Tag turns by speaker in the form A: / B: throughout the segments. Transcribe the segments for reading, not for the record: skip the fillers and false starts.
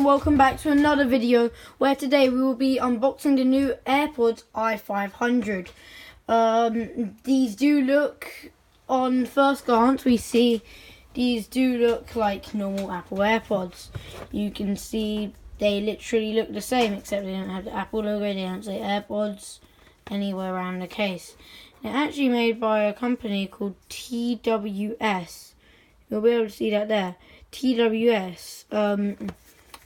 A: and welcome back to another video where today we will be unboxing the new Airpods i500. These do look, on first glance we see these do look like normal Apple Airpods. You can see they literally look the same except they don't have the Apple logo, they don't say Airpods anywhere around the case. They're actually made by a company called TWS. You'll be able to see that there. TWS.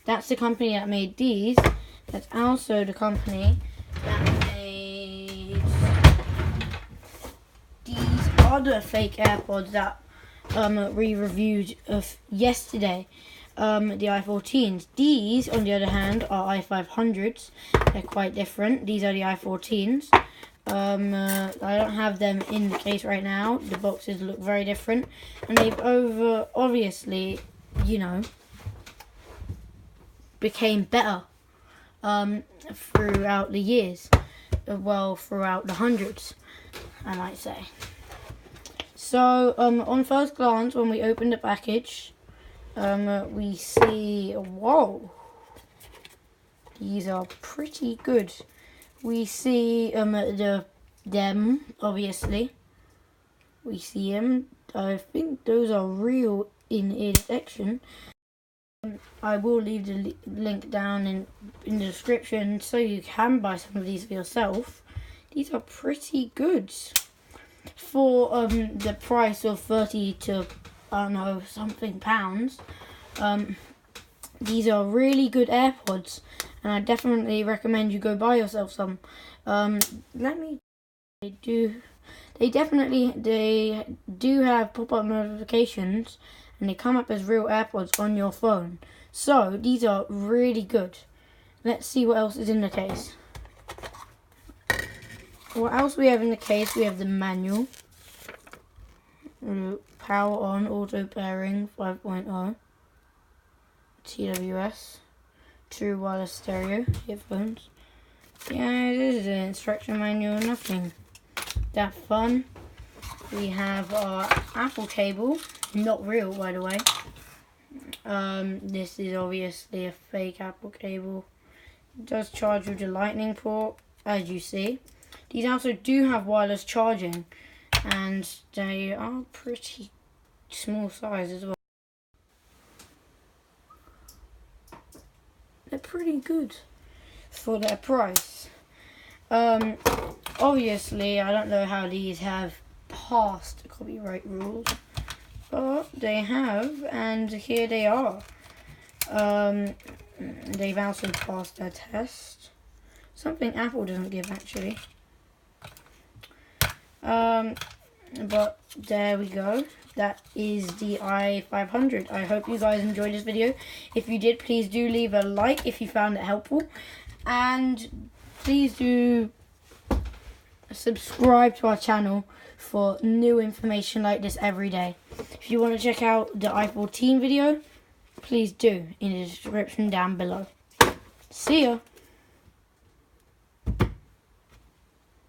A: That's the company that made these. That's also the company that made these other fake AirPods that we reviewed yesterday. The i14s. These, on the other hand, are i500s. They're quite different. These are the i14s. I don't have them in the case right now. The boxes look very different, and they've obviously, you know, became better throughout the years. Well, throughout the hundreds, I might say. So, on first glance, when we open the package, we see, whoa, these are pretty good. We see them, obviously. We see them. I think those are real in-ear detection. I will leave the link down in the description so you can buy some of these for yourself. These are pretty good for the price of 30 to, I don't know, something pounds. These are really good AirPods, and I definitely recommend you go buy yourself some. They do have pop-up notifications, and they come up as real AirPods on your phone. So these are really good. Let's see what else is in the case. What else we have in the case? We have the manual. Power on, auto pairing 5.0. TWS. True wireless stereo earphones. Yeah, this is an instruction manual, nothing that fun. We have our Apple cable, not real by the way. This is obviously a fake Apple cable. It does charge with the lightning port, as you see. These also do have wireless charging, and they are pretty small size as well. They're pretty good for their price. Obviously, I don't know how these have passed the copyright rules, but they have, and here they are. They've also passed their test. Something Apple doesn't give, actually. But there we go. That is the i500. I hope you guys enjoyed this video. If you did, please do leave a like if you found it helpful. And please do subscribe to our channel for new information like this every day. If you want to check out the i14 video, please do in the description down below. See ya!